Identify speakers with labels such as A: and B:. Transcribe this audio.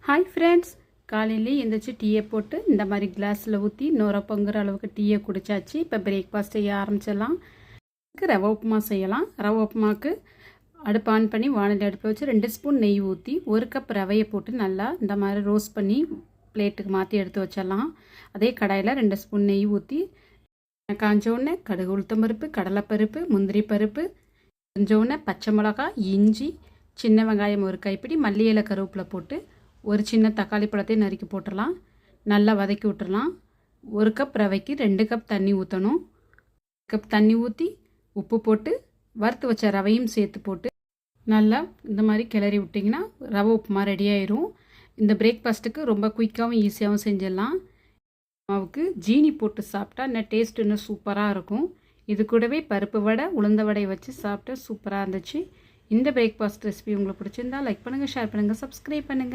A: Hi friends, காலையிலே எந்திரிச்சு டீயை போட்டு இந்த மாதிரி கிளாஸில் ஊற்றி நுரை பொங்குற அளவுக்கு டீயை குடித்தாச்சு. இப்போ பிரேக்ஃபாஸ்ட் செய்ய ஆரம்பிச்சிடலாம். ரவை உப்புமா செய்யலாம். ரவை உப்புமாவுக்கு அடுப்பு ஆன் பண்ணி வானொலி அடுப்பில் வச்சு 2 ஸ்பூன் நெய் ஊற்றி 1 கப் ரவையை போட்டு நல்லா இந்த மாதிரி ரோஸ்ட் பண்ணி பிளேட்டுக்கு மாற்றி எடுத்து வச்சிடலாம். அதே கடாயில் 2 ஸ்பூன் நெய் ஊற்றி காஞ்சோடனே கடுகு, உளுத்தம்பருப்பு, கடலைப்பருப்பு, முந்திரி பருப்பு, காஞ்சோடனே பச்சை மிளகாய், இஞ்சி, சின்ன வெங்காயம் 1 கைப்பிடி, மல்லி இலை, கருவேப்பிலை போட்டு ஒரு சின்ன தக்காளி பழத்தையும் நறுக்கி போட்டுடலாம். நல்லா வதக்கி விட்டுறலாம். 1 கப் ரவைக்கு 2 கப் தண்ணி ஊற்றணும். 1 கப் தண்ணி ஊற்றி உப்பு போட்டு வறுத்து வச்ச ரவையும் சேர்த்து போட்டு நல்லா இந்த மாதிரி கிளறி விட்டிங்கன்னா ரவை உப்புமா ரெடி ஆயிரும். இந்த பிரேக்ஃபாஸ்ட்டுக்கு ரொம்ப குயிக்காகவும் ஈஸியாகவும் செஞ்சிடலாம். மாவுக்கு ஜீனி போட்டு சாப்பிட்டா டேஸ்ட் இன்னும் சூப்பராக இருக்கும். இது கூடவே பருப்பு வடை, உளுந்த வடை வச்சு சாப்பிட்டா சூப்பராக இருந்துச்சு. இந்த பிரேக்ஃபாஸ்ட் ரெசிபி உங்களுக்கு பிடிச்சிருந்தா லைக் பண்ணுங்கள், ஷேர் பண்ணுங்கள், சப்ஸ்கிரைப் பண்ணுங்கள்.